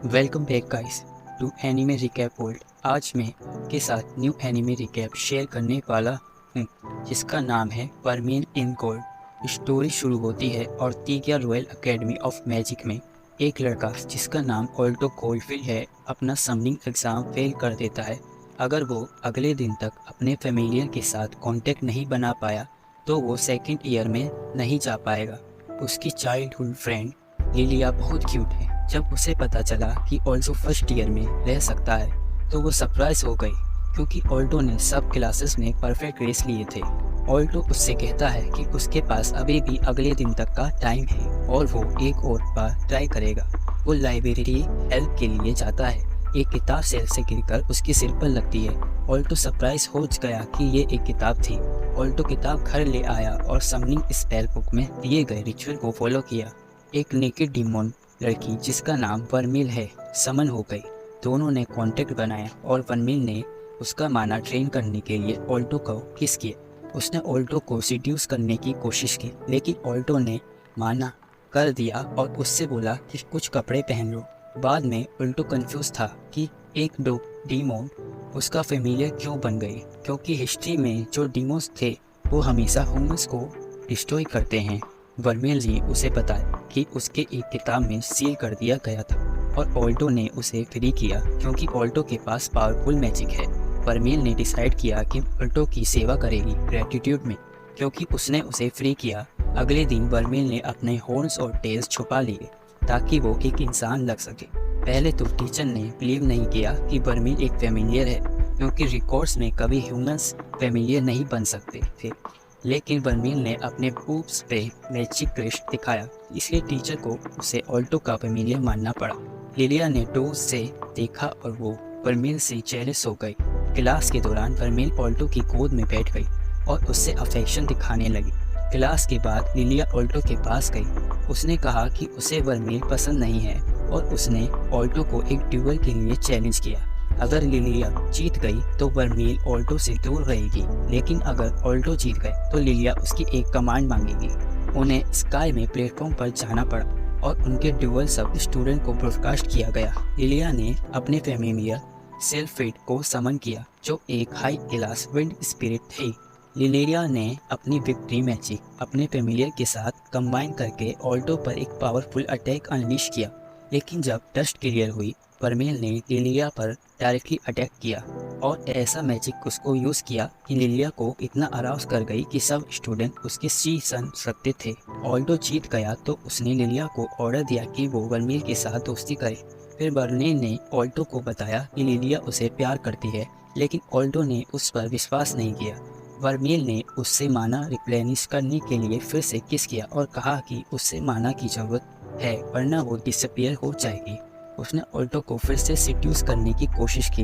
Welcome back guys to anime recap world. आज मैं के साथ न्यू एनिमे रिकैप शेयर करने वाला हूँ जिसका नाम है वर्मील इन गोल्ड। स्टोरी शुरू होती है और तीगिया रॉयल एकेडमी ऑफ मैजिक में एक लड़का जिसका नाम ऑल्टो कोल्डफील्ड है अपना समनिंग एग्ज़ाम फेल कर देता है। अगर वो अगले दिन तक अपने फैमिलियर के साथ कांटेक्ट नहीं बना पाया तो वो सेकंड ईयर में नहीं जा पाएगा। उसकी चाइल्डहुड फ्रेंड लिलिया बहुत क्यूट है। जब उसे पता चला कि ऑल्टो फर्स्ट ईयर में रह सकता है तो वो सरप्राइज हो गई क्योंकि ऑल्टो ने सब क्लासेस में परफेक्ट ग्रेस लिए थे। ऑल्टो उससे कहता है कि उसके पास अभी भी अगले दिन तक का टाइम है और वो एक और बार ट्राई करेगा। वो लाइब्रेरी हेल्प के लिए जाता है। एक किताब सेल से गिरकर उसके सिर पर लगती है। ऑल्टो सरप्राइज हो गया कि ये एक किताब थी। ऑल्टो किताब घर ले आया और समनिंग स्पेल बुक में दिए गए रिचुअल को फॉलो किया। एक नेकेड डिमोन लड़की जिसका नाम वर्मिल है समन हो गई। दोनों ने कांटेक्ट बनाया और वर्मिल ने उसका माना ट्रेन करने के लिए ऑल्टो को किस किया। उसने ऑल्टो को सिड्यूस करने की कोशिश की लेकिन ऑल्टो ने माना कर दिया और उससे बोला कि कुछ कपड़े पहन लो। बाद में ऑल्टो कंफ्यूज था कि एक दो डीमोन उसका फेमिलियर क्यों बन गई क्योंकि हिस्ट्री में जो डीमोन्स थे वो हमेशा ह्यूमंस को डिस्ट्रॉय करते हैं। वर्मिल ने उसे बताया कि उसके एक किताब में सील कर दिया गया था और ऑल्टो ने उसे फ्री किया क्योंकि ऑल्टो के पास पावरफुल मैजिक है। वर्मिल ने डिसाइड किया कि ऑल्टो की सेवा करेगी ग्रेटिट्यूड में क्योंकि उसने उसे फ्री किया। अगले दिन वर्मिल ने अपने हॉर्न्स और टेल्स छुपा लिए ताकि वो एक इंसान लग सके। पहले तो टीचर ने बिलीव नहीं किया कि वर्मिल एक फेमिलियर है क्योंकि रिकॉर्ड्स में कभी ह्यूमंस फेमिलियर नहीं बन सकते थे। लेकिन वर्मिल ने अपने बूब्स पे मैजिक क्रेस्ट दिखाया इसलिए टीचर को उसे ऑल्टो का फेमिलियर मानना पड़ा। लिलिया ने डोज से देखा और वो वर्मिल से जेलस हो गई। क्लास के दौरान वर्मिल ऑल्टो की गोद में बैठ गई और उससे अफेक्शन दिखाने लगी। क्लास के बाद लिलिया ऑल्टो के पास गई। उसने कहा कि उसे वर्मिल पसंद नहीं है और उसने ऑल्टो को एक ड्यूअल के लिए चैलेंज किया। अगर लिलिया जीत गई तो वर्मिल ऑल्टो से दूर रहेगी लेकिन अगर ऑल्टो जीत गए तो लिलिया उसकी एक कमांड मांगेगी। उन्हें स्काई में प्लेटफॉर्म पर जाना पड़ा और उनके ड्यूअल सब स्टूडेंट को ब्रॉडकास्ट किया गया। लिलिया ने अपने फेमिलियर सेल्फिड को समन किया जो एक हाई क्लास विंड स्पिरिट थी। लिलिया ने अपनी विक्ट्री मैजिक अपने फेमिलियर के साथ कंबाइन करके ऑल्टो पर एक पावरफुल अटैक अनलीश किया लेकिन जब डस्ट क्लियर हुई वर्मिल ने लिलिया पर डायरेक्टली अटैक किया और ऐसा मैजिक उसको यूज़ किया कि लिलिया को इतना अराउज कर गई कि सब स्टूडेंट उसके सी सन सकते थे। ऑल्टो जीत गया तो उसने लिलिया को ऑर्डर दिया कि वो वर्मिल के साथ दोस्ती करे। फिर वर्मिल ने ऑल्टो को बताया कि लिलिया उसे प्यार करती है लेकिन ऑल्टो ने उस पर विश्वास नहीं किया। वर्मिल ने उससे माना रिप्लेनिश करने के लिए फिर से किस किया और कहा कि उससे माना की ज़रूरत है वरना वो डिसअपियर हो जाएगी। उसने ऑल्टो को फिर से सिड्यूस करने की कोशिश की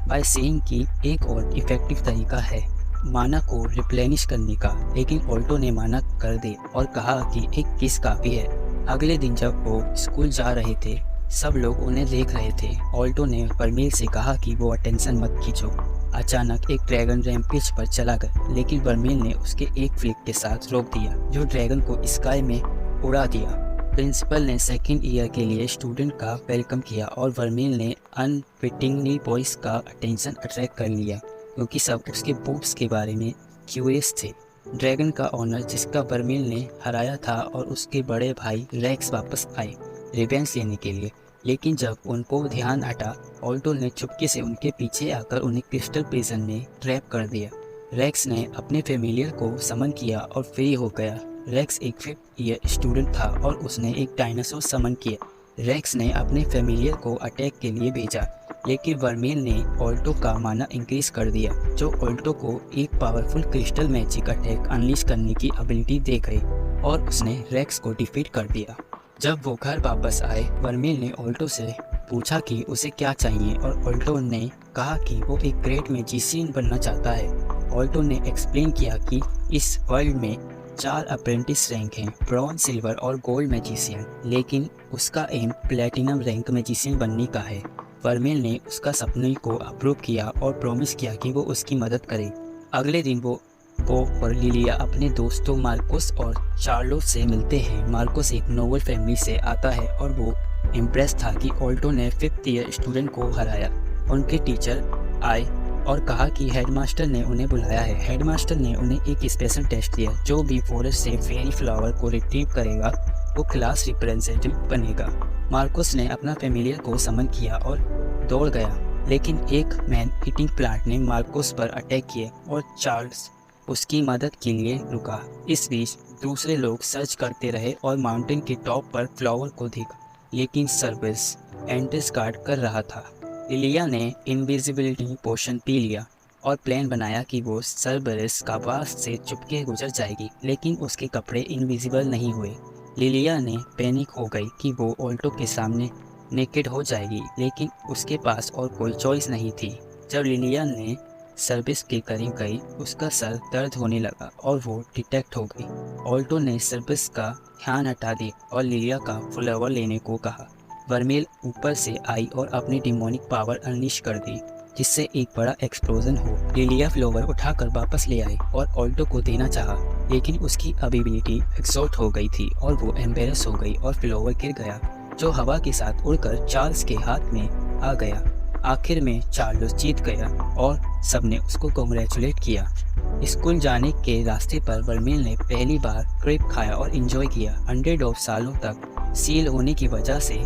बाय सेइंग कि एक और इफेक्टिव तरीका है माना को रिप्लेनिश करने का लेकिन ऑल्टो ने माना कर दे और कहा कि एक किस काफ़ी है। अगले दिन जब वो स्कूल जा रहे थे सब लोग उन्हें देख रहे थे। ऑल्टो ने वर्मिल से कहा कि वो अटेंशन मत खींचो। अचानक एक ड्रैगन रैम्पेज पर चला गया लेकिन वर्मिल ने उसके एक फ्लिक के साथ रोक दिया जो ड्रैगन को स्काई में उड़ा दिया। प्रिंसिपल ने सेकेंड ईयर के लिए स्टूडेंट का वेलकम किया और वर्मिल ने अनविटिंगली बॉयज़ का अटेंशन अट्रैक्ट कर लिया क्योंकि सब उसके बूब्स के बारे में क्यूरियस थे। ड्रैगन का ऑनर जिसका वर्मिल ने हराया था और उसके बड़े भाई रेक्स वापस आए रिवेंज लेने के लिए लेकिन जब उनको ध्यान हटा ऑल्टो ने चुपके से उनके पीछे आकर उन्हें क्रिस्टल प्रिजन में ट्रैप कर दिया। रेक्स ने अपने फेमिलियर को समन किया और फ्री हो गया। रेक्स एक 5th ईयर स्टूडेंट था और उसने एक डायनासोर समन किया। रेक्स ने अपने फेमिलियर को अटैक के लिए भेजा लेकिन वर्मिल ने ऑल्टो का माना इंक्रीज कर दिया जो ऑल्टो को एक powerful crystal magic attack unleash करने की एबिलिटी दे गई और उसने रेक्स को डिफीट कर दिया। जब वो घर वापस आए वर्मिल ने ऑल्टो से पूछा कि उसे क्या चाहिए और ऑल्टो ने कहा कि वो एक ग्रेट मैजिशियन बनना चाहता है। ऑल्टो ने एक्सप्लेन किया कि इस वर्ल्ड में 4 अप्रेंटिस रैंक हैं ब्रॉन्ज सिल्वर और गोल्ड मैजिशियन लेकिन उसका एम प्लेटिनम रैंक मैजिशियन बनने का है। वर्मिल ने उसका सपने को अप्रूव किया और प्रॉमिस किया कि वो उसकी मदद करे। अगले दिन वो और लिलिया अपने दोस्तों मार्कोस और चार्लोट से मिलते हैं। मार्कोस एक नोबल फैमिली से आता है और वो इम्प्रेस था कि ऑल्टो ने 5th ईयर स्टूडेंट को हराया। उनके टीचर आए और कहा कि हेडमास्टर ने उन्हें बुलाया है। हेडमास्टर ने उन्हें एक स्पेशल टेस्ट दिया। जो भी फॉरेस्ट से फेरी फ्लावर को रिट्रीव करेगा वो क्लास रिप्रेजेंटेटिव बनेगा। मार्कस ने अपना फैमिलियर को समन किया और दौड़ गया, लेकिन एक मैन ईटिंग प्लांट ने मार्कस पर अटैक किया और चार्ल्स उसकी मदद के लिए रुका। इस बीच दूसरे लोग सर्च करते रहे और माउंटेन के टॉप पर फ्लावर को देखा, लेकिन सर्विस एंट्रेंस गार्ड कर रहा था। लिलिया ने इनविजिबिलिटी पोशन पी लिया और प्लान बनाया कि वो सर्बरिस का पास से चुपके गुजर जाएगी, लेकिन उसके कपड़े इनविजिबल नहीं हुए। लिलिया ने पैनिक हो गई कि वो ऑल्टो के सामने नेकेड हो जाएगी, लेकिन उसके पास और कोई चॉइस नहीं थी। जब लिलिया ने सर्विस के करीब गई, उसका सर दर्द होने लगा और वो डिटेक्ट हो गई। ऑल्टो ने सर्विस का ध्यान हटा दिया और लिलिया का फ्लावर लेने को कहा। वर्मेल ऊपर से आई और अपनी डिमोनिक पावर अनलिश कर दी, जिससे एक बड़ा एक्सप्लोजन हो। लिलिया फ्लावर उठाकर वापस ले आई और ऑल्टो को देना चाहा, लेकिन उसकी एबिलिटी एग्जॉस्ट हो गई थी और वो एम्बेरस हो गई और फ्लावर गिर गया, जो हवा के साथ उड़कर चार्ल्स के हाथ में आ गया। आखिर में चार्ल्स जीत गया और सबने उसको कांग्रेचुलेट किया। स्कूल जाने के रास्ते पर वर्मेल ने पहली बार क्रेप खाया और एंजॉय किया। 100 ऑफ सालों तक सील होने की वजह से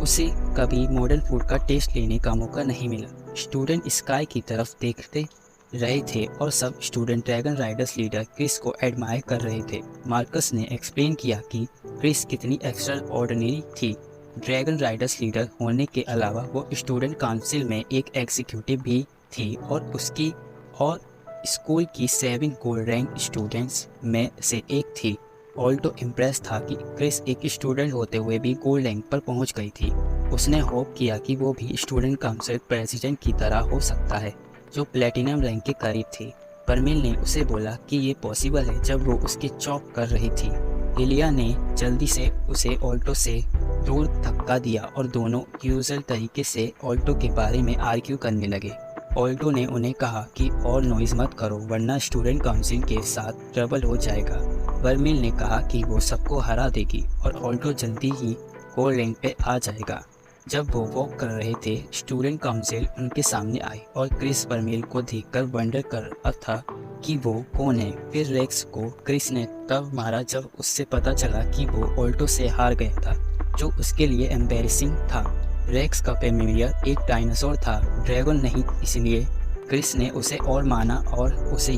उसे कभी मॉडर्न फूड का टेस्ट लेने का मौका नहीं मिला। स्टूडेंट स्काई की तरफ देखते रहे थे और सब student dragon riders leader Chris को एडमायर कर रहे थे। मार्कस ने एक्सप्लेन किया कि क्रिस कितनी एक्स्ट्रा ऑर्डिनरी थी। ड्रैगन राइडर्स लीडर होने के अलावा वो स्टूडेंट काउंसिल में एक एग्जीक्यूटिव भी थी और उसकी और स्कूल की 7 गोल्ड रैंक स्टूडेंट्स में से एक थी। ऑल्टो इम्प्रेस था कि क्रिस एक स्टूडेंट होते हुए भी गोल्ड रैंक पर पहुंच गई थी। उसने होप किया कि वो भी स्टूडेंट काउंसिल प्रेसिडेंट की तरह हो सकता है, जो प्लेटिनम रैंक के करीब थी। वर्मेल ने उसे बोला कि ये पॉसिबल है जब वो उसके चॉप कर रही थी। लिलिया ने जल्दी से उसे ऑल्टो से दूर धक्का दिया और दोनों यूजुअल तरीके से ऑल्टो के बारे में आर्ग्यू करने लगे। ऑल्टो ने उन्हें कहा कि और नॉइज मत करो वरना स्टूडेंट काउंसिल के साथ ट्रबल हो जाएगा। वर्मेल ने कहा कि वो सबको हरा देगी और ऑल्टो जल्दी ही गोल्ड रैंक पे आ जाएगा। जब वो वॉक कर रहे थे, स्टूडेंट काउंसिल उनके सामने आई और क्रिस वर्मेल को देखकर वंडर कर रहा था कि वो कौन है। फिर रेक्स को क्रिस ने तब मारा जब उससे पता चला कि वो ऑल्टो से हार गया था, जो उसके लिए एम्बैरेसिंग था। रेक्स का फैमिलियर एक डायनासोर था, ड्रैगन नहीं, इसलिए क्रिस ने उसे और माना और उसे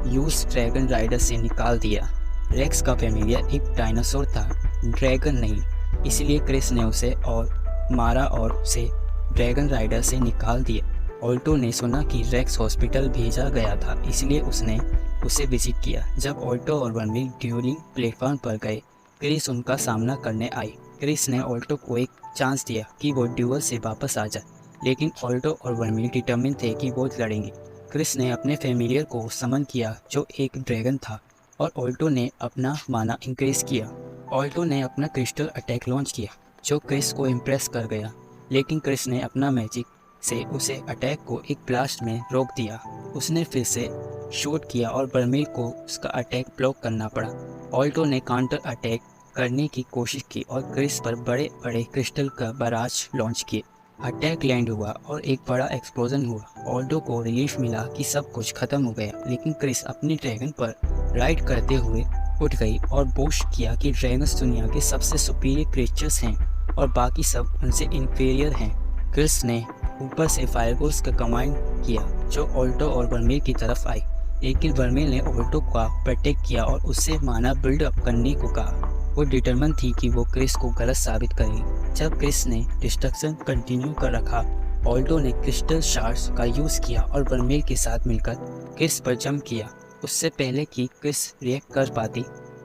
यूज ड्रैगन राइडर से निकाल दिया। रेक्स का फैमिलियर एक डायनासोर था, ड्रैगन नहीं, इसलिए क्रिस ने उसे और मारा और उसे ड्रैगन राइडर से निकाल दिया। ऑल्टो ने सुना कि रेक्स हॉस्पिटल भेजा गया था, इसलिए उसने उसे विजिट किया। जब ऑल्टो और वर्मेल ड्यूरिंग प्लेटफॉर्म पर गए, क्रिस उनका सामना करने आई। क्रिस ने ऑल्टो को एक चांस दिया कि वो ड्यूअल से वापस आ जाए, लेकिन ऑल्टो और वर्मेल डिटर्मिन थे कि वो लड़ेंगे। क्रिस ने अपने फैमिलियर को समन किया जो एक ड्रैगन था और ऑल्टो ने अपना माना इंक्रीज किया। ऑल्टो ने अपना क्रिस्टल अटैक लॉन्च किया जो क्रिस को इम्प्रेस कर गया, लेकिन क्रिस ने अपना मैजिक से उसे अटैक को एक ब्लास्ट में रोक दिया। उसने फिर से शूट किया और वर्मेल को उसका अटैक ब्लॉक करना पड़ा। ऑल्टो ने काउंटर अटैक करने की कोशिश की और क्रिस पर बड़े बड़े क्रिस्टल का बराज लॉन्च किए। अटैक लैंड हुआ और एक बड़ा एक्सप्लोजन हुआ। ऑल्टो को रिलीफ मिला कि सब कुछ खत्म हो गया, लेकिन क्रिस अपनी ड्रैगन पर राइड करते हुए उठ गई और बोस्ट किया कि ड्रैगन्स दुनिया के सबसे सुपीरियर क्रिएचर्स हैं और बाकी सब उनसे इंफीरियर हैं। क्रिस ने ऊपर से फायरबोल्स का कमांड किया जो ऑल्टो और वर्मेल की तरफ आई, लेकिन वर्मेल ने ऑल्टो का प्रोटेक्ट किया और उससे माना बिल्ड अप करने को कहा। वो डिटरमिन थी कि वो क्रिस को गलत साबित करेगी। जब क्रिस ने डिस्ट्रक्शन कंटिन्यू कर रखा, ऑल्टो ने क्रिस्टल शार्ड्स का यूज़ किया और वर्मेल के साथ मिलकर क्रिस पर जंप किया। उससे पहले कि क्रिस रिएक्ट कर पाती,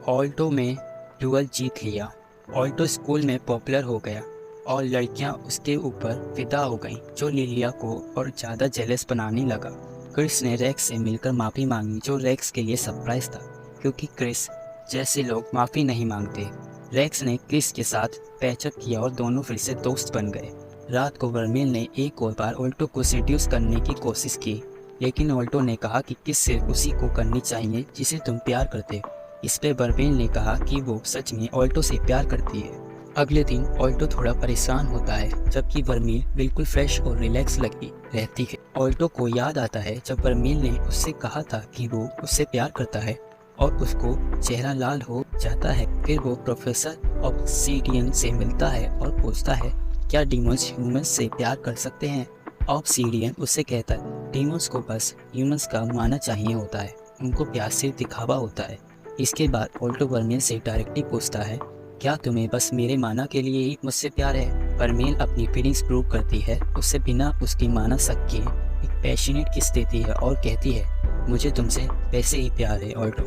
ऑल्टो में ड्यूअल जीत लिया। ऑल्टो स्कूल में पॉपुलर हो गया और लड़कियां उसके ऊपर फिदा हो गईं, जो लिलिया को और ज़्यादा जेलस बनाने लगा। क्रिस ने रेक्स से मिलकर माफ़ी मांगी, जो रेक्स के लिए सरप्राइज था क्योंकि क्रिस जैसे लोग माफ़ी नहीं मांगते। रेक्स ने क्रिस के साथ पैचअप किया और दोनों फिर से दोस्त बन गए। रात को वर्मेल ने एक और बार ऑल्टो को सेड्यूस करने की कोशिश की, लेकिन ऑल्टो ने कहा कि किस सिर्फ उसी को करनी चाहिए जिसे तुम प्यार करते हो। इस पे वर्मेल ने कहा कि वो सच में ऑल्टो से प्यार करती है। अगले दिन ऑल्टो थोड़ा परेशान होता है, जबकि वर्मील बिल्कुल फ्रेश और रिलैक्स लगी रहती है। ऑल्टो को याद आता है जब वर्मील ने उससे कहा था कि वो उससे प्यार करता है और उसको चेहरा लाल हो जाता है। फिर वो प्रोफेसर ऑब्सीडियन से मिलता है और पूछता है, क्या डीमंस ह्यूमंस से प्यार कर सकते हैं? ऑब्सीडियन उससे कहता है, डीमंस को बस ह्यूमंस का माना चाहिए होता है, उनको प्यार सिर्फ दिखावा होता है। इसके बाद ऑल्टो वर्मील से डायरेक्टली पूछता है, क्या तुम्हें बस मेरे माना के लिए ही मुझसे प्यार है? वर्मील अपनी फीलिंग्स प्रूव करती है, उससे बिना उसकी माना सक के एक पैशनेट किस देती है और कहती है, मुझे तुमसे वैसे ही प्यार है ऑल्टो।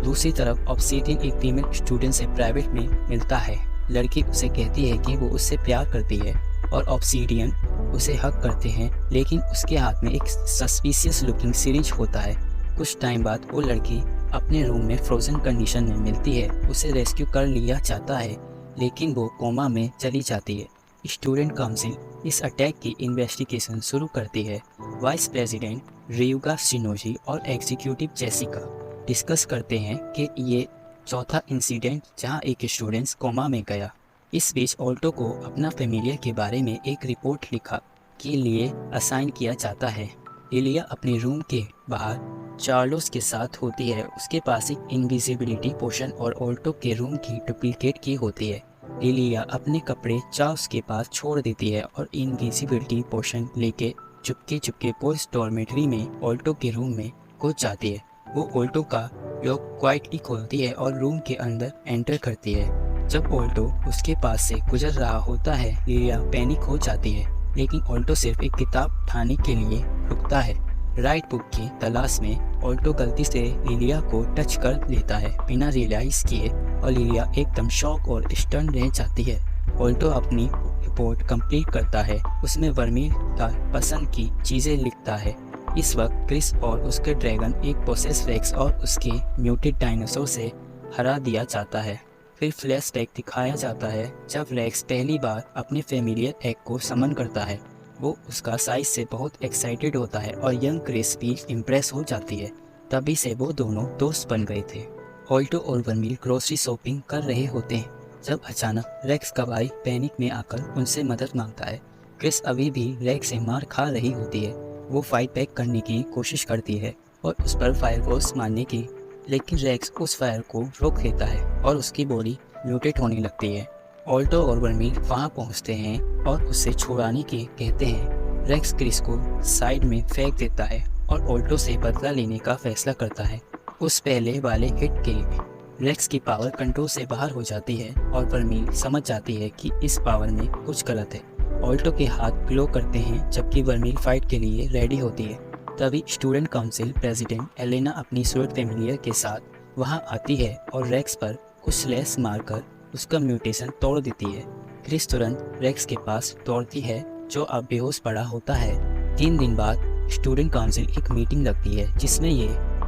दूसरी तरफ ऑब्सीडियन एक फीमेल स्टूडेंट से प्राइवेट में मिलता है। लड़की उसे कहती है कि वो उससे प्यार करती है और ऑब्सीडियन उसे हक करते हैं, लेकिन उसके हाथ में एक सस्पिशियस लुकिंग सिरिंज होता है। कुछ टाइम बाद वो लड़की अपने रूम में फ्रोजन कंडीशन में मिलती है। उसे रेस्क्यू कर लिया जाता है, लेकिन वो कोमा में चली जाती है। स्टूडेंट काउंसिल इस अटैक की इन्वेस्टिगेशन शुरू करती है। वाइस प्रेसिडेंट रियुगा शिनोजी और एग्जीक्यूटिव जेसिका डिस्कस करते हैं कि ये चौथा इंसिडेंट जहां एक स्टूडेंट कोमा में गया। इस बीच ऑल्टो को अपना फेमिलियर के बारे में एक रिपोर्ट लिखा के लिए असाइन किया जाता है। लिलिया अपने रूम के बाहर चार्लोस के साथ होती है। उसके पास एक इनविजिबिलिटी पोशन और ऑल्टो के रूम की डुप्लीकेट की होती है। लिलिया अपने कपड़े चार्ल्स के पास छोड़ देती है और इनविजिबिलिटी पोशन लेके चुपके चुपके बॉयज डॉर्मेटरी में ऑल्टो के रूम में घुस जाती है। वो ऑल्टो का लॉक क्वाइटली खोलती है और रूम के अंदर एंटर करती है। जब ऑल्टो उसके पास से गुजर रहा होता है, लिलिया पैनिक हो जाती है, लेकिन ऑल्टो सिर्फ एक किताब उठाने के लिए रुकता है। राइट बुक की तलाश में ऑल्टो गलती से लिलिया को टच कर लेता है बिना रियलाइज किए, और लिलिया एकदम शॉक और स्टन रह जाती है। ऑल्टो अपनी रिपोर्ट कंप्लीट करता है, उसमें वर्मील का पसंद की चीज़ें लिखता है। इस वक्त क्रिस और उसके ड्रैगन एक पोसेस रेक्स और उसके म्यूटेड डायनासोर से हरा दिया जाता है। फिर फ्लैशबैक दिखाया जाता है जब रेक्स पहली बार अपने फेमिलियर एग को समन करता है। वो उसका साइज से बहुत एक्साइटेड होता है और यंग क्रिस भी इम्प्रेस हो जाती है। तभी से वो दोनों दोस्त बन गए थे। ऑल्टो और वर्मील ग्रोसरी शॉपिंग कर रहे होते हैं जब अचानक रेक्स का भाई पैनिक में आकर उनसे मदद मांगता है। क्रिस अभी भी रेक्स से मार खा रही होती है। वो फाइट बैक करने की कोशिश करती है और उस पर फायरबॉल्स मारने की, लेकिन रेक्स उस फायर को रोक देता है और उसकी बॉडी म्यूटेट होने लगती है। ऑल्टो और वर्मील वहाँ पहुँचते हैं और उसे छुड़ाने के कहते हैं। रेक्स क्रिस को साइड में फेंक देता है और ऑल्टो से बदला लेने का फैसला करता है। उस पहले वाले हिट के रेक्स की पावर कंट्रोल से बाहर हो जाती है और वर्मील समझ जाती है कि इस पावर में कुछ गलत है। ऑल्टो के हाथ ग्लो करते हैं जबकि वर्मील फाइट के लिए रेडी होती है। तभी स्टूडेंट काउंसिल प्रेसिडेंट एलेना अपनी स्वीट फेमिलियर के साथ वहां आती है और रेक्स पर कुछ स्लैश मारकर उसका म्यूटेशन तोड़ देती है। क्रिस तुरंत रेक्स के पास दौड़ती है जो अब बेहोश पड़ा होता है। 3 दिन बाद स्टूडेंट काउंसिल एक मीटिंग रखती है जिसमें ये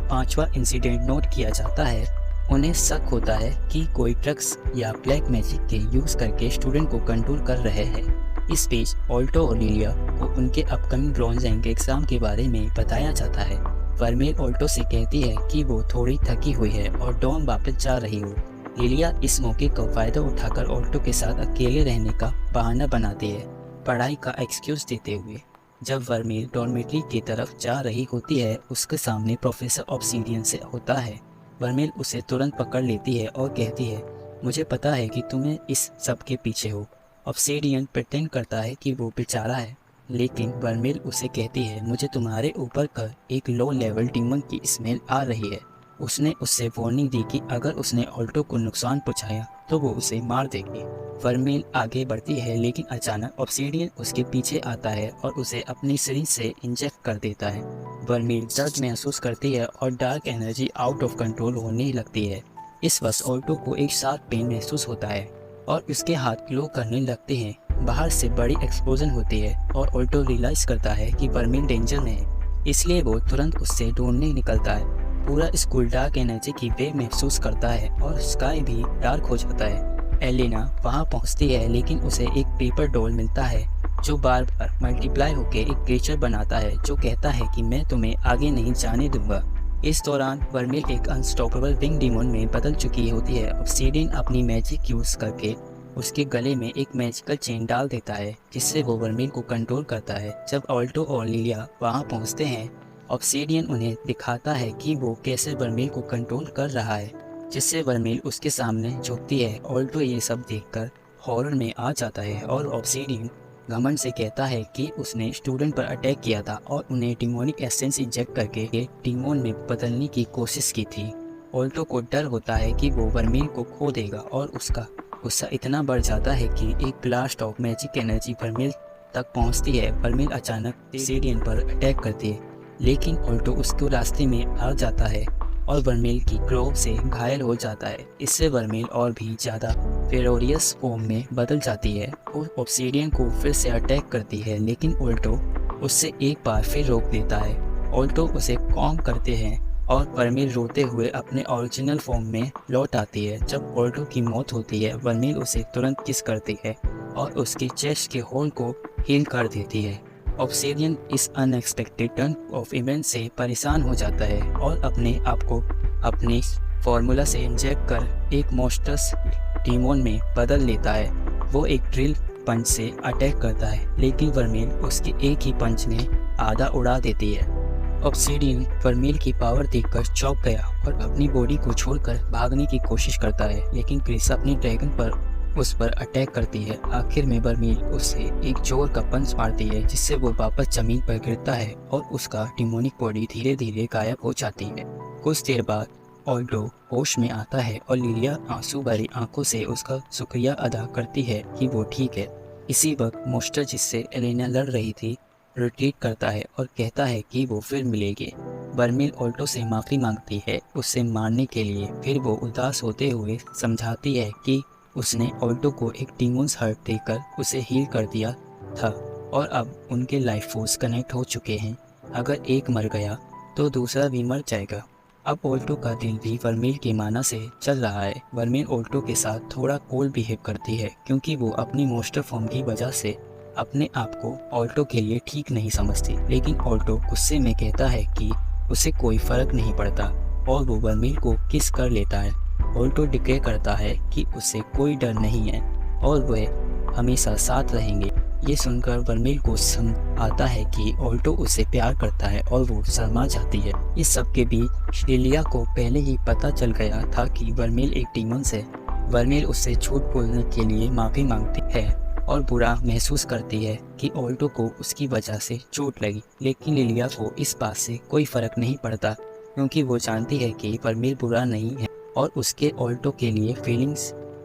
5वां इंसिडेंट नोट किया जाता है। उन्हें शक होता है कि कोई ड्रग्स या ब्लैक मैजिक के यूज़ करके स्टूडेंट को कंट्रोल कर रहे हैं। इस बीच ऑल्टो और लिलिया को उनके अपकमिंग ब्रॉन्ज रैंक एग्जाम के बारे में बताया जाता है। वर्मील ऑल्टो से कहती है कि वो थोड़ी थकी हुई है और डॉम वापस जा रही हो। लिलिया इस मौके का फायदा उठाकर ऑल्टो के साथ अकेले रहने का बहाना बनाती है, पढ़ाई का एक्सक्यूज देते हुए। जब वर्मील डॉर्मेटरी की तरफ जा रही होती है, उसके सामने प्रोफेसर ऑब्सीडियन से होता है। वर्मील उसे तुरंत पकड़ लेती है और कहती है, मुझे पता है कि तुम्हें इस सब के पीछे हो। ऑब्सीडियन प्रिटेंड करता है कि वो बेचारा है, लेकिन वर्मील उसे कहती है, मुझे तुम्हारे ऊपर का एक लो लेवल डीमन की स्मेल आ रही है। उसने उससे वार्निंग दी कि अगर उसने ऑल्टो को नुकसान पहुंचाया तो वो उसे मार देगी। वर्मील आगे बढ़ती है, लेकिन अचानक ऑब्सीडियन उसके पीछे आता है और उसे अपनी सिरिंज से इंजेक्ट कर देता है। वर्मील दर्द महसूस करती है और dark energy out of control होने लगती है। इस वक्त ऑल्टो को एक शार्प पेन महसूस होता है और उसके हाथ ग्लो करने लगते हैं। बाहर से बड़ी एक्सप्लोजन होती है और ऑल्टो रियलाइज करता है कि वर्मील डेंजर में है, इसलिए वो तुरंत उससे ढूंढने निकलता है। पूरा स्कूल डार्क एनर्जी की वेव महसूस करता है और स्काई भी डार्क हो जाता है। एलेना वहां पहुंचती है, लेकिन उसे एक पेपर डॉल मिलता है जो बार बार मल्टीप्लाई होकर एक क्रिएचर बनाता है जो कहता है कि मैं तुम्हें आगे नहीं जाने दूंगा। इस दौरान वर्मील एक अनस्टॉपेबल विंग डीमन में बदल चुकी होती है। ऑब्सीडियन अपनी मैजिक यूज करके उसके गले में एक मैजिकल चेन डाल देता है जिससे वो वर्मिल को कंट्रोल करता है। जब ऑल्टो और लिलिया वहाँ पहुँचते हैं, ऑब्सीडियन उन्हें दिखाता है कि वो कैसे वर्मिल को कंट्रोल कर रहा है, जिससे वर्मिल उसके सामने झुकती है। ऑल्टो ये सब देखकर हॉरर में आ जाता है और ऑब्सीडियन घमंड से कहता है कि उसने स्टूडेंट पर अटैक किया था और उन्हें डिमोनिक एसेंस इंजेक्ट करके डिमोन में बदलने की कोशिश की थी। ऑल्टो को डर होता है कि वो वर्मिल को खो देगा और उसका गुस्सा इतना बढ़ जाता है कि एक ब्लास्ट ऑफ मैजिक एनर्जी वर्मिल तक पहुंचती है। वर्मिल अचानक ऑब्सीडियन पर अटैक करती है, लेकिन ऑल्टो उसको रास्ते में आ जाता है और वर्मिल की क्रो से घायल हो जाता है। इससे वर्मिल और भी ज़्यादा फेरोरियस फॉर्म में बदल जाती है और ऑब्सीडियन को फिर से अटैक करती है, लेकिन ऑल्टो उससे एक बार फिर रोक देता है। ऑल्टो उसे कॉम करते हैं और वर्मिल रोते हुए अपने ओरिजिनल फॉर्म में लौट आती है। जब ऑल्टो की मौत होती है, वर्मिल उसे तुरंत किस करती है और उसकी चेस्ट के होल को हील कर देती है। ऑब्सीडियन इस अनएक्सपेक्टेड टर्न ऑफ इवेंट से परेशान हो जाता है और अपने आप को अपने फॉर्मूला से इंजेक्ट कर एक मॉन्स्टर्स डीमोन में बदल लेता है। वो एक ड्रिल पंच से अटैक करता है, लेकिन वर्मिल उसके एक ही पंच में आधा उड़ा देती है। ऑब्सीडियन वर्मिल की पावर देखकर चौंक गया और अपनी बॉडी को छोड़कर भागने की कोशिश करता है, लेकिन क्रिस अपने ड्रैगन पर उस पर अटैक करती है। आखिर में वर्मिल उसे एक जोर का पंच मारती है, जिससे वो वापस जमीन पर गिरता है और उसका डिमोनिक बॉडी धीरे धीरे गायब हो जाती है। कुछ देर बाद ऑल्टो होश में आता है और लिलिया आंसू भरी आंखों से उसका शुक्रिया अदा करती है कि वो ठीक है। इसी वक्त मोस्टर जिससे एलेना लड़ रही थी रिट्रीट करता है और कहता है कि वो फिर मिलेगी। वर्मिल ऑल्टो से माफ़ी मांगती है उससे मारने के लिए। फिर वो उदास होते हुए समझाती है कि उसने ऑल्टो को एक डीमन्स हार्ट देकर उसे हील कर दिया था और अब उनके लाइफ फोर्स कनेक्ट हो चुके हैं। अगर एक मर गया तो दूसरा भी मर जाएगा। अब ऑल्टो का दिल भी वर्मिल की माना से चल रहा है। वर्मिल ऑल्टो के साथ थोड़ा कोल्ड बिहेव करती है क्योंकि वो अपनी मोस्टर फॉर्म की वजह से अपने आप को ऑल्टो के लिए ठीक नहीं समझती, लेकिन ऑल्टो गुस्से में कहता है कि उसे कोई फर्क नहीं पड़ता और वो वर्मिल को किस कर लेता है। ऑल्टो डिक्लेयर करता है कि उसे कोई डर नहीं है और वह हमेशा साथ रहेंगे। ये सुनकर वर्मिल को समझ आता है कि ऑल्टो उसे प्यार करता है और वो शर्मा जाती है। इस सब के बीच लिलिया को पहले ही पता चल गया था कि वर्मिल एक डीमंस है। वर्मिल उससे झूठ बोलने के लिए माफ़ी मांगती है और बुरा महसूस करती है कि ऑल्टो को उसकी वजह से चोट लगी, लेकिन लिलिया को इस बात से कोई फ़र्क नहीं पड़ता क्योंकि वो जानती है कि वर्मिल बुरा नहीं है और उसके ऑल्टो के लिए फीलिंग्स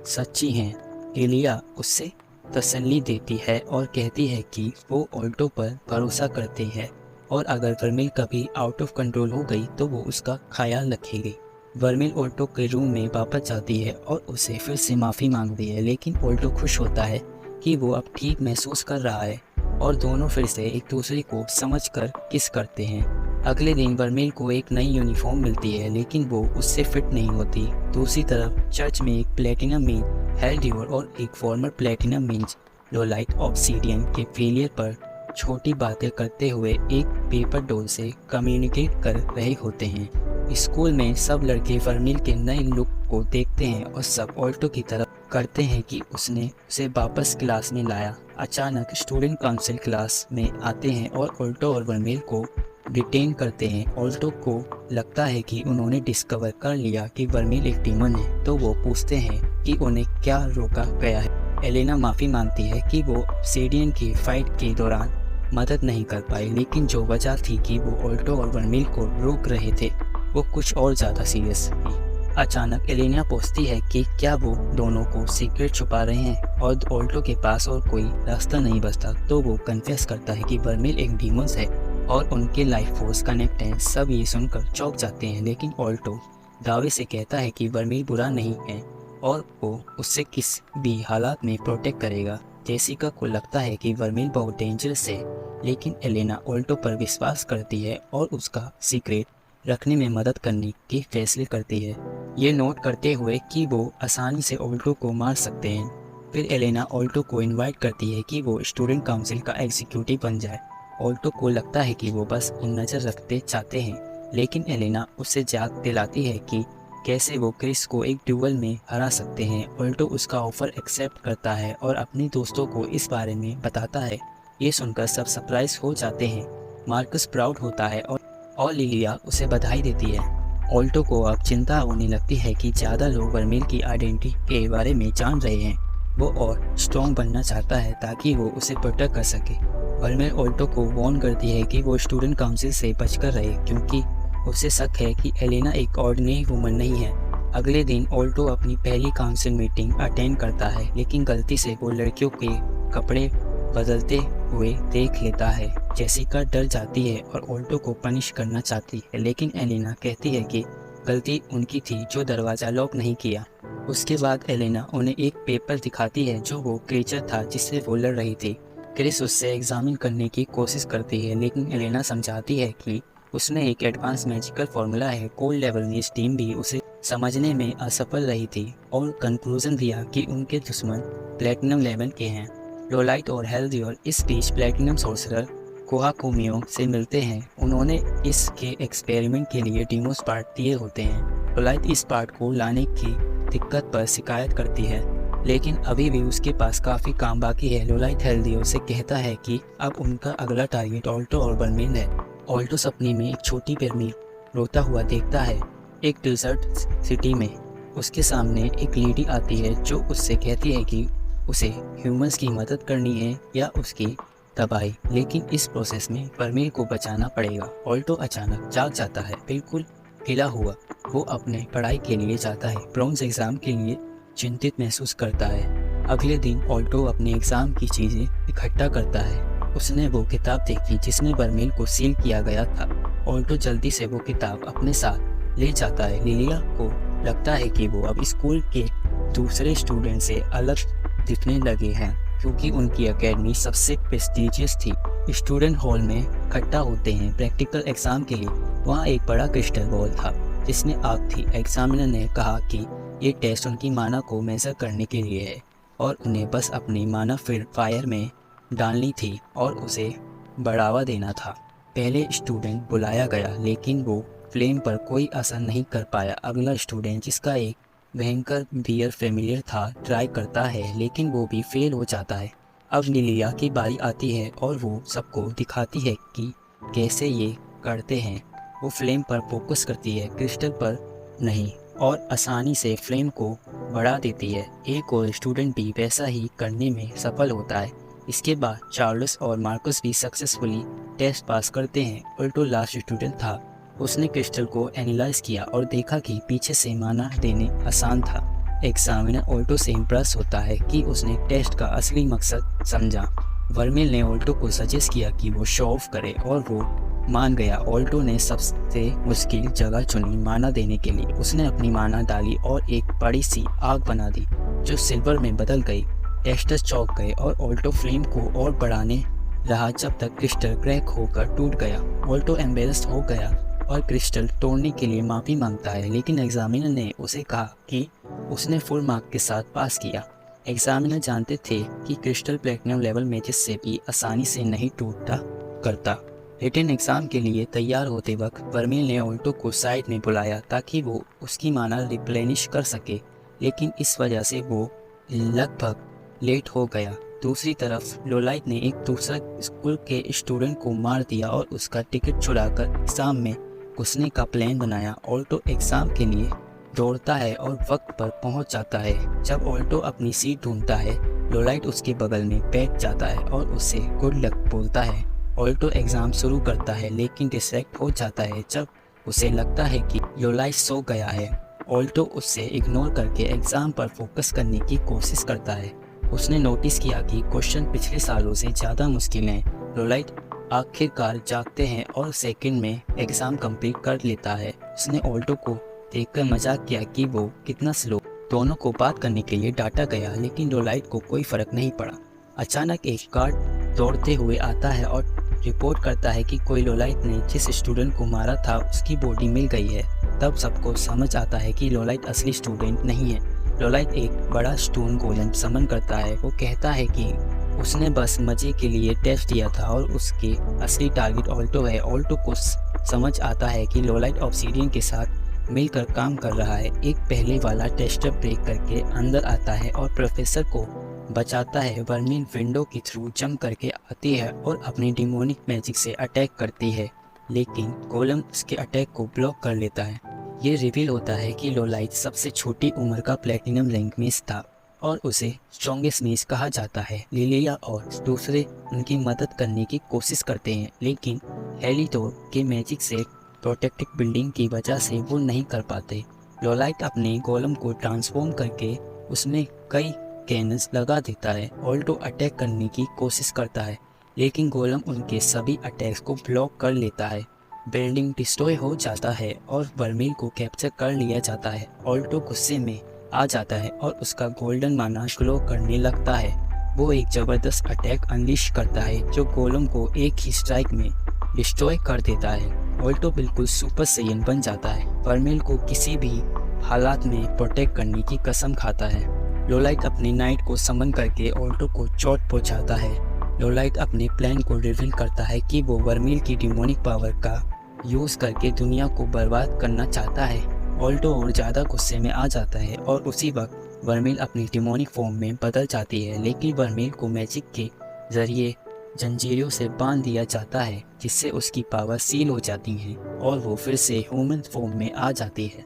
सच्ची हैं। लिलिया उससे तसल्ली देती है और कहती है कि वो ऑल्टो पर भरोसा करती है और अगर वर्मिल कभी आउट ऑफ कंट्रोल हो गई तो वो उसका ख्याल रखेगी। वर्मिल ऑल्टो के रूम में वापस जाती है और उसे फिर से माफ़ी मांगती है, लेकिन ऑल्टो खुश होता है कि वो अब ठीक महसूस कर रहा है और दोनों फिर से एक दूसरे को समझकर किस करते हैं। अगले दिन वर्मिल को एक नई यूनिफॉर्म मिलती है, लेकिन वो उससे फिट नहीं होती। दूसरी तरफ चर्च में एक प्लेटिनम मीन हेल्डियोर और एक farmer platinum means low light obsidian के फेलियर पर छोटी बातें करते हुए एक पेपर डॉल से कम्युनिकेट कर रहे होते हैं। स्कूल में सब लड़के वर्मिल के नए लुक को देखते हैं और सब ऑल्टो की तरफ करते हैं कि उसने उसे वापस क्लास में लाया। अचानक स्टूडेंट काउंसिल क्लास में आते हैं और ऑल्टो और वर्मिल को डिटेन करते हैं। ऑल्टो को लगता है कि उन्होंने डिस्कवर कर लिया कि वर्मिल एक डीमन है, तो वो पूछते हैं कि उन्हें क्या रोका गया है। एलेना माफ़ी मांगती है कि वो ऑब्सीडियन की फाइट के दौरान मदद नहीं कर पाई, लेकिन जो वजह थी कि वो ऑल्टो और वर्मिल को रोक रहे थे वो कुछ और ज़्यादा सीरियस थी। अचानक एलेना पूछती है कि क्या वो दोनों को सीक्रेट छुपा रहे हैं और ऑल्टो के पास और कोई रास्ता नहीं बचता, तो वो कन्फेस करता है कि वर्मिल एक डीमंस है और उनके लाइफ फोर्स कनेक्ट हैं। सब ये सुनकर चौंक जाते हैं, लेकिन ऑल्टो दावे से कहता है कि वर्मिल बुरा नहीं है और वो उससे किस भी हालात में प्रोटेक्ट करेगा। जेसिका को लगता है कि वर्मिल बहुत डेंजरस है, लेकिन एलेना ऑल्टो पर विश्वास करती है और उसका सीक्रेट रखने में मदद करने की फैसले करती है, ये नोट करते हुए कि वो आसानी से ऑल्टो को मार सकते हैं। फिर एलेना ऑल्टो को इनवाइट करती है कि वो स्टूडेंट काउंसिल का एग्जीक्यूटिव बन जाए। ऑल्टो को लगता है कि वो बस उन नज़र रखते चाहते हैं, लेकिन एलेना उससे याद दिलाती है कि कैसे वो क्रिस को एक ड्यूल में हरा सकते हैं। ऑल्टो उसका ऑफर एक्सेप्ट करता है और अपने दोस्तों को इस बारे में बताता है। ये सुनकर सब सरप्राइज हो जाते हैं। मार्कस प्राउड होता है और लिलिया उसे बधाई देती है। ऑल्टो को अब चिंता होने लगती है कि ज़्यादा लोग वर्मील की आइडेंटिटी के बारे में जान रहे हैं। वो और स्ट्रॉन्ग बनना चाहता है ताकि वो उसे प्रोटेक्ट कर सके। वर्मील ऑल्टो को वार्न करती है कि वो स्टूडेंट काउंसिल से बचकर रहे, क्योंकि उसे शक है कि एलेना एक ऑर्डिनरी वुमन नहीं है। अगले दिन ऑल्टो अपनी पहली काउंसिल मीटिंग अटेंड करता है, लेकिन गलती से वो लड़कियों के कपड़े बदलते हुए देख लेता है। जेसिका डर जाती है और ऑल्टो को पनिश करना चाहती है, लेकिन एलेना कहती है कि गलती उनकी थी जो दरवाज़ा लॉक नहीं किया। उसके बाद एलेना उन्हें एक पेपर दिखाती है जो वो क्रीचर था जिससे वो लड़ रही थी। क्रिस उससे एग्जामिन करने की कोशिश करती है, लेकिन एलेना समझाती है कि उसमें एक एडवांस मैजिकल फार्मूला है। कोल्ड लेवल में टीम भी उसे समझने में असफल रही थी और कंक्लूजन दिया कि उनके दुश्मन प्लेटिनम लेवल के हैं। लोलाइट और हेल्दियर इस बीच प्लेटिनम सोर्सरर कोहाकुमियो से मिलते हैं। उन्होंने इसके एक्सपेरिमेंट के लिए डिमोस पार्ट दिए होते हैं। लोलाइट इस पार्ट को लाने की दिक्कत पर शिकायत करती है, लेकिन अभी भी उसके पास काफ़ी काम बाकी है। लोलाइट हेल्दियर से कहता है कि अब उनका अगला टारगेट ऑल्टो और वर्मील है। ऑल्टो सपने में एक छोटी वर्मील रोता हुआ देखता है एक डिजर्ट सिटी में। उसके सामने एक लेडी आती है जो उससे कहती है कि उसे ह्यूमंस की मदद करनी है या उसकी तबाही, लेकिन इस प्रोसेस में वर्मील को बचाना पड़ेगा। ऑल्टो अचानक जाग जाता है, बिल्कुल हिला हुआ। वो अपने पढ़ाई के लिए जाता है। ब्रॉन्ज एग्ज़ाम के लिए चिंतित महसूस करता है। अगले दिन ऑल्टो अपने एग्ज़ाम की चीज़ें इकट्ठा करता है। उसने वो किताब देखी जिसमें वर्मील को सील किया गया था। ऑल्टो जल्दी से वो किताब अपने साथ ले जाता है। लिलिया को लगता है कि वो अब स्कूल के दूसरे स्टूडेंट से अलग दिखने लगे हैं, क्योंकि उनकी एकेडमी सबसे प्रेस्टिजियस थी। स्टूडेंट हॉल में इकट्ठा होते हैं प्रैक्टिकल एग्जाम के लिए। वहाँ एक बड़ा क्रिस्टल बॉल था जिसमें आग थी। एग्जामिनर ने कहा कि ये टेस्ट उनकी माना को मेजर करने के लिए है और उन्हें बस अपनी माना फायर में डालनी थी और उसे बढ़ावा देना था। पहले स्टूडेंट बुलाया गया, लेकिन वो फ्लेम पर कोई असर नहीं कर पाया। अगला स्टूडेंट, जिसका एक भयंकर बियर फेमिलियर था, ट्राई करता है, लेकिन वो भी फेल हो जाता है। अब लिलिया की बारी आती है और वो सबको दिखाती है कि कैसे ये करते हैं। वो फ्लेम पर फोकस करती है, क्रिस्टल पर नहीं, और आसानी से फ्लेम को बढ़ा देती है। एक और स्टूडेंट भी वैसा ही करने में सफल होता है। इसके बाद चार्ल्स और मार्कस भी सक्सेसफुली टेस्ट पास करते हैं। ऑल्टो लास्ट स्टूडेंट था। उसने क्रिस्टल को एनालाइज किया और देखा कि पीछे से माना देने आसान था। एग्जामिनर ऑल्टो से इम्प्रेस होता है कि उसने टेस्ट का असली मकसद समझा। वर्मील ने ऑल्टो को सजेस्ट किया कि वो शो ऑफ करे और वो मान गया। ऑल्टो ने सबसे मुश्किल जगह चुनी माना देने के लिए। उसने अपनी माना डाली और एक बड़ी सी आग बना दी जो सिल्वर में बदल गई। टेस्टर्स चौंक गए और ऑल्टो फ्लेम को और बढ़ाने रहा जब तक क्रिस्टल क्रैक होकर टूट गया। ऑल्टो एम्बेरस्ड हो गया और क्रिस्टल तोड़ने के लिए माफ़ी मांगता है, लेकिन एग्जामिनर ने उसे कहा कि उसने फुल मार्क के साथ पास किया। एग्जामिनर जानते थे कि क्रिस्टल प्लेटिनम लेवल मैचेस से भी आसानी से नहीं टूटा करता। रिटन एग्ज़ाम के लिए तैयार होते वक्त वर्मील ने ऑल्टो को साइड में बुलाया ताकि वो उसकी माना रिप्लेनिश कर सके, लेकिन इस वजह से वो लगभग लेट हो गया। दूसरी तरफ लोलाइट ने एक दूसरा स्कूल के स्टूडेंट को मार दिया और उसका टिकट चुराकर एग्जाम में घुसने का प्लान बनाया। ऑल्टो एग्जाम के लिए दौड़ता है और वक्त पर पहुंच जाता है। जब ऑल्टो अपनी सीट ढूंढता है, लोलाइट उसके बगल में बैठ जाता है और उससे गुड लक बोलता है। ऑल्टो एग्जाम शुरू करता है, लेकिन डिस्ट्रैक्ट हो जाता है जब उसे लगता है कि लोलाइट सो गया है। ऑल्टो उससे इग्नोर करके एग्जाम पर फोकस करने की कोशिश करता है। उसने नोटिस किया कि क्वेश्चन पिछले सालों से ज़्यादा मुश्किल हैं। लोलाइट आखिरकार जागते हैं और सेकंड में एग्ज़ाम कंप्लीट कर लेता है। उसने ऑल्टो को देखकर मजाक किया कि वो कितना स्लो। दोनों को बात करने के लिए डांटा गया, लेकिन लोलाइट को कोई फ़र्क नहीं पड़ा। अचानक एक गार्ड दौड़ते हुए आता है और रिपोर्ट करता है कि कोई लोलाइट ने जिस स्टूडेंट को मारा था उसकी बॉडी मिल गई है। तब सबको समझ आता है कि लोलाइट असली स्टूडेंट नहीं है। लोलाइट एक बड़ा स्टोन गोलेम समन करता है। वो कहता है कि उसने बस मजे के लिए टेस्ट दिया था और उसके असली टारगेट ऑल्टो है। ऑल्टो को समझ आता है कि लोलाइट ऑब्सीडियन के साथ मिलकर काम कर रहा है। एक पहले वाला टेस्टर ब्रेक करके अंदर आता है और प्रोफेसर को बचाता है। वर्मिल विंडो के थ्रू जंप करके आती है और अपनी डिमोनिक मैजिक से अटैक करती है, लेकिन गोलम उसके अटैक को ब्लॉक कर लेता है। ये रिवील होता है कि लोलाइट सबसे छोटी उम्र का प्लेटिनम रैंक मेज था और उसे स्ट्रॉन्गेस्ट मेज कहा जाता है। लिलिया और दूसरे उनकी मदद करने की कोशिश करते हैं, लेकिन हेलिडोर के मैजिक से प्रोटेक्टिव बिल्डिंग की वजह से वो नहीं कर पाते। लोलाइट अपने गोलम को ट्रांसफॉर्म करके उसमें कई कैनन्स लगा देता है। ऑल्टो अटैक करने की कोशिश करता है, लेकिन गोलम उनके सभी अटैक्स को ब्लॉक कर लेता है। बिल्डिंग डिस्ट्रॉय हो जाता है और वर्मिल को कैप्चर कर लिया जाता है। ऑल्टो गुस्से में आ जाता है और उसका गोल्डन माना ग्लो करने लगता है। वो एक ज़बरदस्त अटैक अनलिश करता है जो गोलम को एक ही स्ट्राइक में डिस्ट्रॉय कर देता है। ऑल्टो बिल्कुल सुपर सैयन बन जाता है। वर्मिल को किसी भी हालात में प्रोटेक्ट करने की कसम खाता है। लोलाइट अपनी नाइट को समन करके ऑल्टो को चोट पहुंचाता है। लोलाइट अपने प्लान को रिवील करता है कि वो वर्मिल की डिमोनिक पावर का यूज़ करके दुनिया को बर्बाद करना चाहता है। ऑल्टो और ज़्यादा गुस्से में आ जाता है और उसी वक्त वर्मिल अपनी डिमोनिक फॉर्म में बदल जाती है, लेकिन वर्मिल को मैजिक के ज़रिए जंजीरों से बांध दिया जाता है, जिससे उसकी पावर सील हो जाती है और वो फिर से ह्यूमन फॉर्म में आ जाती है।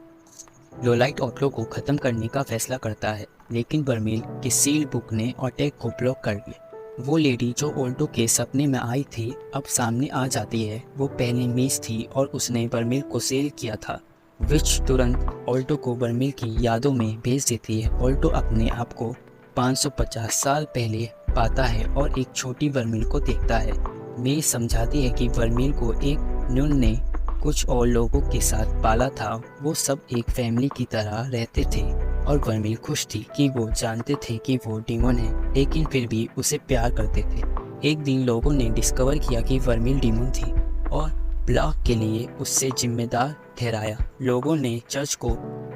लोलाइट ऑल्टो को ख़त्म करने का फैसला करता है, लेकिन वर्मिल की सील बुक ने अटैक को ब्लॉक कर दिया। वो लेडी जो ऑल्टो के सपने में आई थी अब सामने आ जाती है। वो पहले मेज थी और उसने वर्मिल को सेल किया था। विच तुरंत ऑल्टो को वर्मिल की यादों में भेज देती है। ऑल्टो अपने आप को 550 साल पहले पाता है और एक छोटी वर्मिल को देखता है। मेज समझाती है कि वर्मिल को एक न्यून ने कुछ और लोगों के साथ पाला था। वो सब एक फैमिली की तरह रहते थे और वर्मिल खुश थी कि वो जानते थे कि वो डीमन है, लेकिन फिर भी उसे प्यार करते थे। एक दिन लोगों ने डिस्कवर किया कि वर्मिल डीमन थी और ब्लॉक के लिए उससे जिम्मेदार ठहराया। लोगों ने चर्च को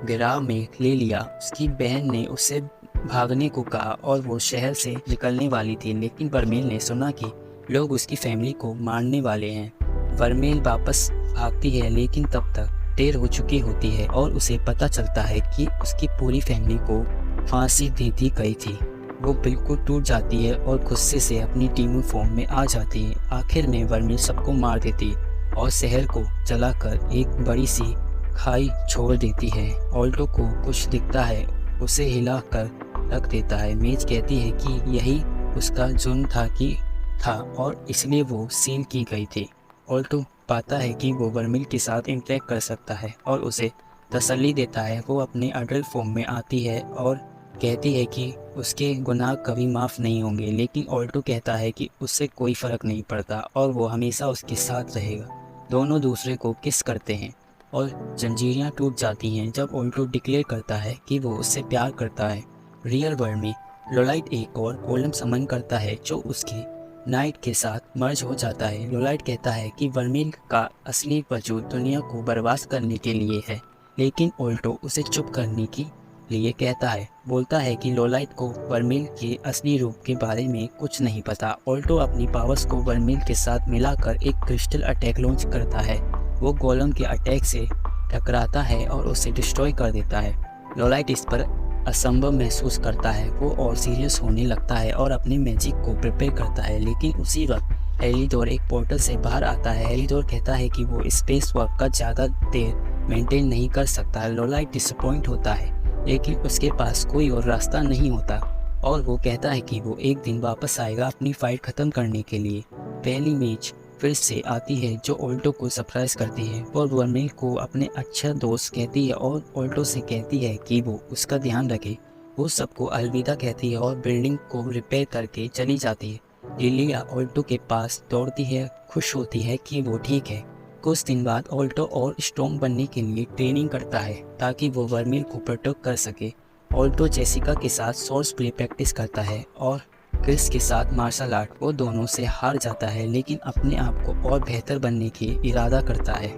गिराव में ले लिया। उसकी बहन ने उससे भागने को कहा और वो शहर से निकलने वाली थी, लेकिन वर्मिल ने सुना कि लोग उसकी फैमिली को मारने वाले हैं। वर्मिल वापस भागती है, लेकिन तब तक देर हो चुकी होती है और उसे पता चलता है कि उसकी पूरी फैमिली को फांसी दे दी गई थी। वो बिल्कुल टूट जाती है और गुस्से से अपनी डीमन फॉर्म में आ जाती है। आखिर में वर्मिल सबको मार देती और शहर को जलाकर एक बड़ी सी खाई छोड़ देती है। ऑल्टो को कुछ दिखता है, उसे हिलाकर रख देता है। मेज कहती है कि यही उसका जुर्म था और इसलिए वो सील की गई थी। ऑल्टो पाता है कि वो वर्मिल के साथ इंटरेक्ट कर सकता है और उसे तसल्ली देता है। वो अपने अडल्ट फॉर्म में आती है और कहती है कि उसके गुनाह कभी माफ़ नहीं होंगे, लेकिन ऑल्टो कहता है कि उससे कोई फ़र्क नहीं पड़ता और वो हमेशा उसके साथ रहेगा। दोनों दूसरे को किस करते हैं और जंजीरियाँ टूट जाती हैं जब ऑल्टो डिक्लेयर करता है कि वो उससे प्यार करता है। रियल वर्ल्ड में लोलाइट एक और गोलम समन करता है जो उसकी नाइट के साथ मर्ज हो जाता है। लोलाइट कहता है कि वर्मिल का असली वजूद दुनिया को बर्बाद करने के लिए है, लेकिन ऑल्टो उसे चुप करने के लिए कहता है। बोलता है कि लोलाइट को वर्मिल के असली रूप के बारे में कुछ नहीं पता। ऑल्टो अपनी पावर्स को वर्मिल के साथ मिलाकर एक क्रिस्टल अटैक लॉन्च करता है। वो गोलम के अटैक से टकराता है और उसे डिस्ट्रॉय कर देता है। लोलाइट इस पर असंभव महसूस करता है। वो और सीरियस होने लगता है और अपने मैजिक को प्रिपेयर करता है, लेकिन उसी वक्त हेलिडोर एक पोर्टल से बाहर आता है। हेलिडोर कहता है कि वो स्पेस वर्क का ज़्यादा देर मेंटेन नहीं कर सकता। लोलाइट डिसअपॉइंट होता है, लेकिन उसके पास कोई और रास्ता नहीं होता और वो कहता है कि वो एक दिन वापस आएगा अपनी फाइट ख़त्म करने के लिए। पहली मैच फिर से आती है जो ऑल्टो को सरप्राइज करती है और वर्मिल को अपने अच्छा दोस्त कहती है और ऑल्टो से कहती है कि वो उसका ध्यान रखे। वो सबको अलविदा कहती है और बिल्डिंग को रिपेयर करके चली जाती है। लिलिया ऑल्टो के पास दौड़ती है, खुश होती है कि वो ठीक है। कुछ दिन बाद ऑल्टो और स्ट्रॉन्ग बनने के लिए ट्रेनिंग करता है ताकि वो वर्मिल को प्रोटेक्ट कर सके। ऑल्टो जेसिका के साथ सोर्स प्ले प्रैक्टिस करता है और क्रिस के साथ मार्शल आर्ट। वो दोनों से हार जाता है, लेकिन अपने आप को और बेहतर बनने की इरादा करता है।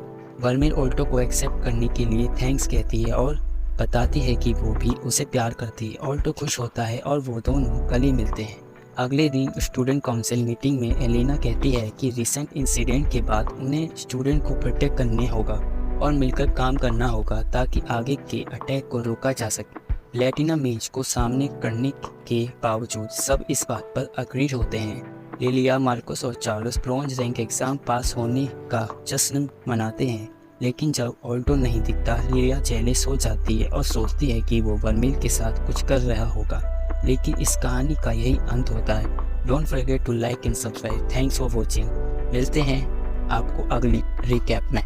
वर्मिल ऑल्टो को एक्सेप्ट करने के लिए थैंक्स कहती है और बताती है कि वो भी उसे प्यार करती है। ऑल्टो खुश होता है और वो दोनों गले मिलते हैं। अगले दिन स्टूडेंट काउंसिल मीटिंग में एलेना कहती है कि रिसेंट इंसिडेंट के बाद उन्हें स्टूडेंट को प्रोटेक्ट करने होगा और मिलकर काम करना होगा ताकि आगे के अटैक को रोका जा सके। लैटिना मेज को सामने करने के बावजूद सब इस बात पर अग्रीड होते हैं। लिलिया, मार्कस और Charles bronze rank exam pass होने का जश्न मनाते हैं, लेकिन जब ऑल्टो नहीं दिखता लिलिया जेलस हो जाती है और सोचती है कि वो वर्मिल के साथ कुछ कर रहा होगा, लेकिन इस कहानी का यही अंत होता है। Don't forget to like and subscribe. Thanks for watching. मिलते हैं आपको अगली रिकैप में।